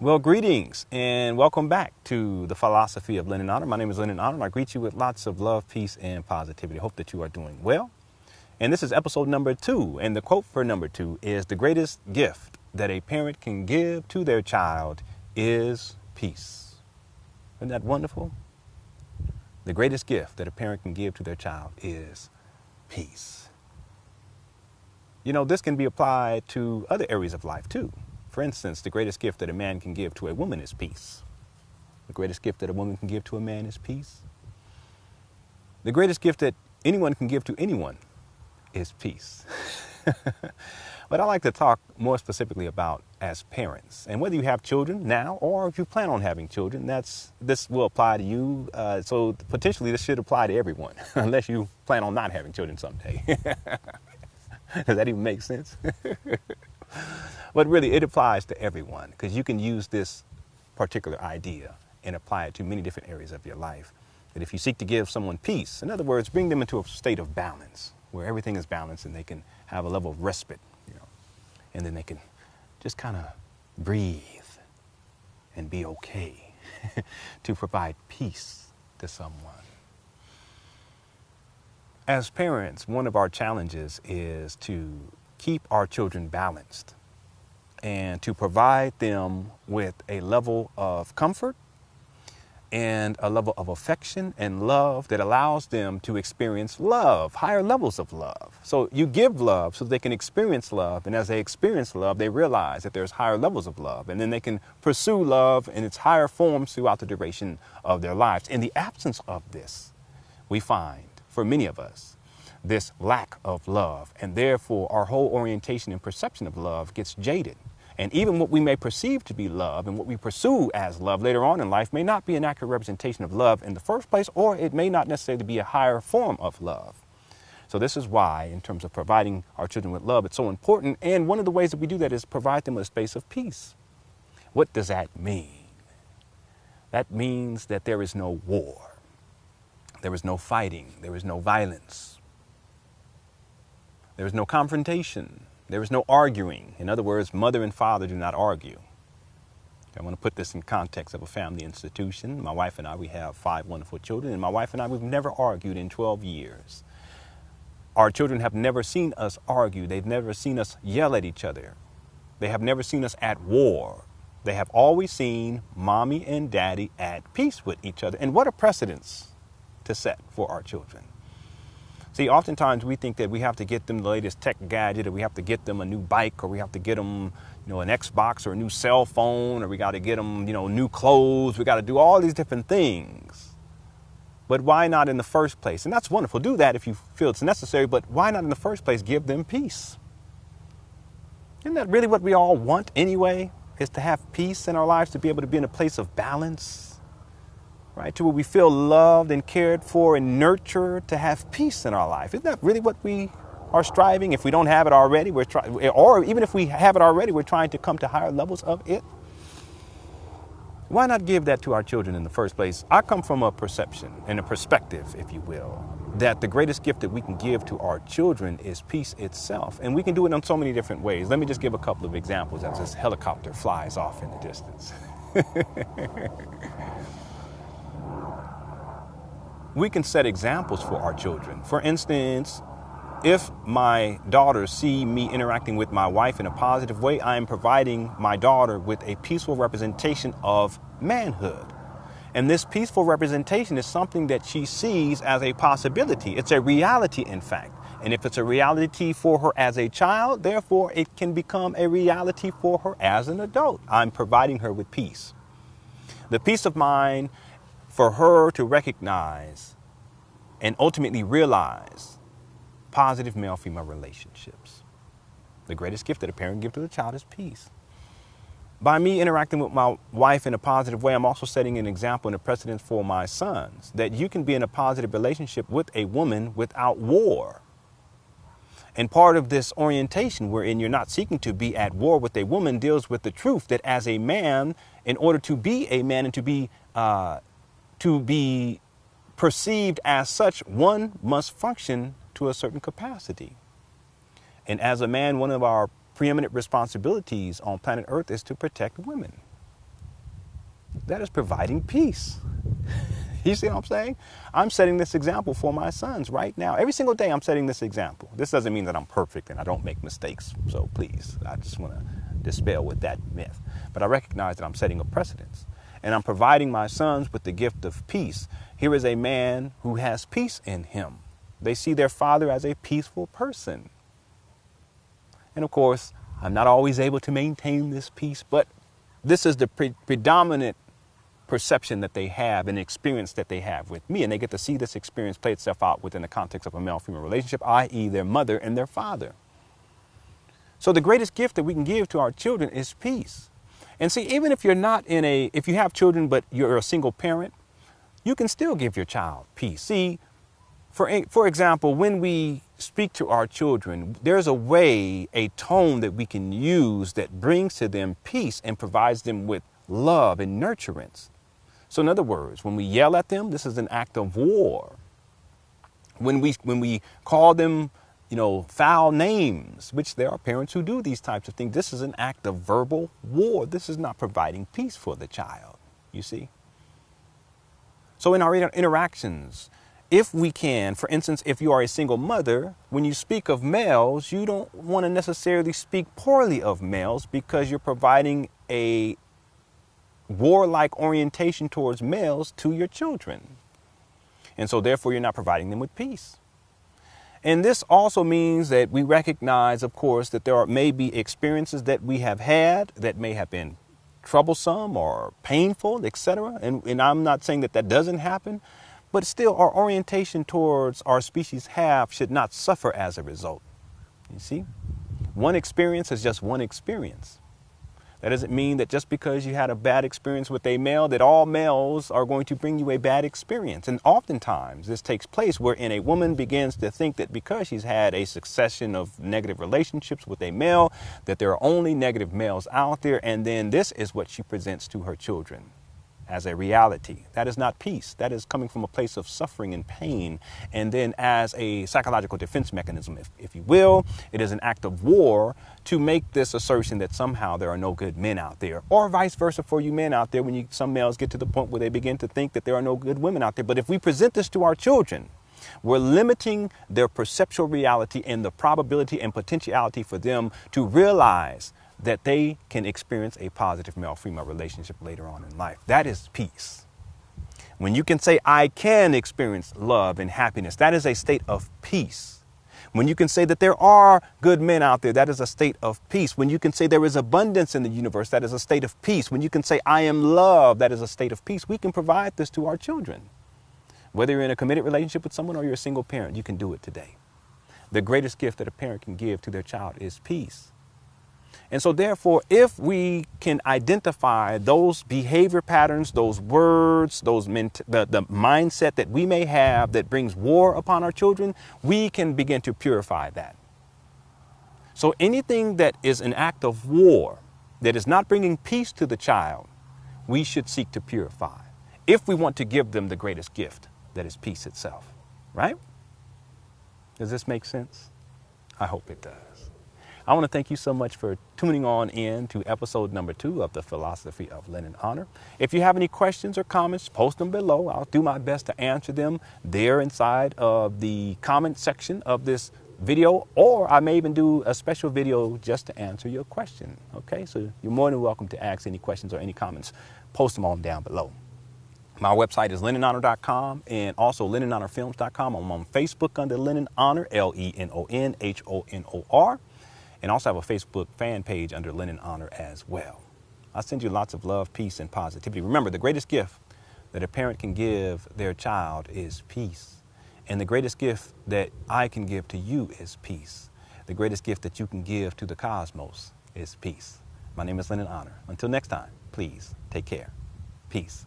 Well, greetings and welcome back to the philosophy of Lenon. My name is Lenon, and I greet you with lots of love, peace, and positivity. Hope that you are doing well. And this is episode number 2. And the quote for number 2 is: the greatest gift that a parent can give to their child is peace. Isn't that wonderful? The greatest gift that a parent can give to their child is peace. You know, this can be applied to other areas of life too. For instance, the greatest gift that a man can give to a woman is peace. The greatest gift that a woman can give to a man is peace. The greatest gift that anyone can give to anyone is peace. But I like to talk more specifically about as parents. And whether you have children now or if you plan on having children, this will apply to you. So potentially this should apply to everyone, unless you plan on not having children someday. Does that even make sense? But really, it applies to everyone, because you can use this particular idea and apply it to many different areas of your life. That if you seek to give someone peace, in other words, bring them into a state of balance, where everything is balanced and they can have a level of respite, and then they can just kind of breathe and be okay to provide peace to someone. As parents, one of our challenges is to keep our children balanced and to provide them with a level of comfort and a level of affection and love that allows them to experience love, higher levels of love. So you give love so they can experience love, and as they experience love, they realize that there's higher levels of love, and then they can pursue love in its higher forms throughout the duration of their lives. In the absence of this, we find, for many of us, this lack of love, and therefore our whole orientation and perception of love gets jaded. And even what we may perceive to be love and what we pursue as love later on in life may not be an accurate representation of love in the first place, or it may not necessarily be a higher form of love. So this is why, in terms of providing our children with love, it's so important. And one of the ways that we do that is provide them with a space of peace. What does that mean? That means that there is no war. There is no fighting. There is no violence. There is no confrontation. There is no arguing. In other words, mother and father do not argue. I want to put this in context of a family institution. My wife and I, we have 5 wonderful children, and my wife and I, we've never argued in 12 years. Our children have never seen us argue. They've never seen us yell at each other. They have never seen us at war. They have always seen mommy and daddy at peace with each other. And what a precedence to set for our children. See, oftentimes we think that we have to get them the latest tech gadget, or we have to get them a new bike, or we have to get them, an Xbox or a new cell phone, or we got to get them, new clothes. We got to do all these different things. But why not in the first place? And that's wonderful. Do that if you feel it's necessary, but why not in the first place give them peace? Isn't that really what we all want anyway, is to have peace in our lives, to be able to be in a place of balance? Right, to where we feel loved and cared for and nurtured, to have peace in our life. Isn't that really what we are striving? If we don't have it already, we're trying, or even if we have it already, we're trying to come to higher levels of it. Why not give that to our children in the first place? I come from a perception and a perspective, if you will, that the greatest gift that we can give to our children is peace itself. And we can do it in so many different ways. Let me just give a couple of examples as this helicopter flies off in the distance. We can set examples for our children. For instance, if my daughters see me interacting with my wife in a positive way, I am providing my daughter with a peaceful representation of manhood. And this peaceful representation is something that she sees as a possibility. It's a reality, in fact. And if it's a reality for her as a child, therefore it can become a reality for her as an adult. I'm providing her with peace. The peace of mind for her to recognize and ultimately realize positive male-female relationships. The greatest gift that a parent can give to a child is peace. By me interacting with my wife in a positive way, I'm also setting an example and a precedent for my sons, that you can be in a positive relationship with a woman without war. And part of this orientation wherein you're not seeking to be at war with a woman deals with the truth that as a man, in order to be a man and to be perceived as such, one must function to a certain capacity. And as a man, one of our preeminent responsibilities on planet Earth is to protect women. That is providing peace. You see what I'm saying? I'm setting this example for my sons right now. Every single day I'm setting this example. This doesn't mean that I'm perfect and I don't make mistakes. So please, I just want to dispel with that myth. But I recognize that I'm setting a precedence. And I'm providing my sons with the gift of peace. Here is a man who has peace in him. They see their father as a peaceful person. And of course, I'm not always able to maintain this peace, but this is the predominant perception that they have and experience that they have with me. And they get to see this experience play itself out within the context of a male-female relationship, i.e. their mother and their father. So the greatest gift that we can give to our children is peace. And see, even if you're not if you have children, but you're a single parent, you can still give your child peace. See, for example, when we speak to our children, there's a way, a tone that we can use that brings to them peace and provides them with love and nurturance. So in other words, when we yell at them, this is an act of war. When we call them, foul names, which there are parents who do these types of things, this is an act of verbal war. This is not providing peace for the child, you see. So in our interactions, if we can, for instance, if you are a single mother, when you speak of males, you don't want to necessarily speak poorly of males because you're providing a warlike orientation towards males to your children. And so therefore, you're not providing them with peace. And this also means that we recognize, of course, that there may be experiences that we have had that may have been troublesome or painful, etc. And I'm not saying that doesn't happen, but still our orientation towards our species should not suffer as a result. You see, one experience is just one experience. That doesn't mean that just because you had a bad experience with a male, that all males are going to bring you a bad experience. And oftentimes this takes place wherein a woman begins to think that because she's had a succession of negative relationships with a male, that there are only negative males out there. And then this is what she presents to her children as a reality. That is not peace. That is coming from a place of suffering and pain. And then as a psychological defense mechanism, if you will, it is an act of war to make this assertion that somehow there are no good men out there, or vice versa for you men out there when some males get to the point where they begin to think that there are no good women out there. But if we present this to our children, we're limiting their perceptual reality and the probability and potentiality for them to realize that they can experience a positive male-female relationship later on in life. That is peace. When you can say, I can experience love and happiness, that is a state of peace. When you can say that there are good men out there, that is a state of peace. When you can say there is abundance in the universe, that is a state of peace. When you can say, I am love, that is a state of peace. We can provide this to our children. Whether you're in a committed relationship with someone or you're a single parent, you can do it today. The greatest gift that a parent can give to their child is peace. And so therefore, if we can identify those behavior patterns, those words, the mindset that we may have that brings war upon our children, we can begin to purify that. So anything that is an act of war, that is not bringing peace to the child, we should seek to purify if we want to give them the greatest gift, that is peace itself. Right? Does this make sense? I hope it does. I want to thank you so much for tuning on in to episode number 2 of the Philosophy of Lenon Honor. If you have any questions or comments, post them below. I'll do my best to answer them there inside of the comment section of this video, or I may even do a special video just to answer your question. Okay, so you're more than welcome to ask any questions or any comments. Post them on down below. My website is LenonHonor.com and also LenonHonorFilms.com. I'm on Facebook under Lenon Honor, LenonHonor. And also have a Facebook fan page under Lenon Honor as well. I send you lots of love, peace, and positivity. Remember, the greatest gift that a parent can give their child is peace. And the greatest gift that I can give to you is peace. The greatest gift that you can give to the cosmos is peace. My name is Lenon Honor. Until next time, please take care. Peace.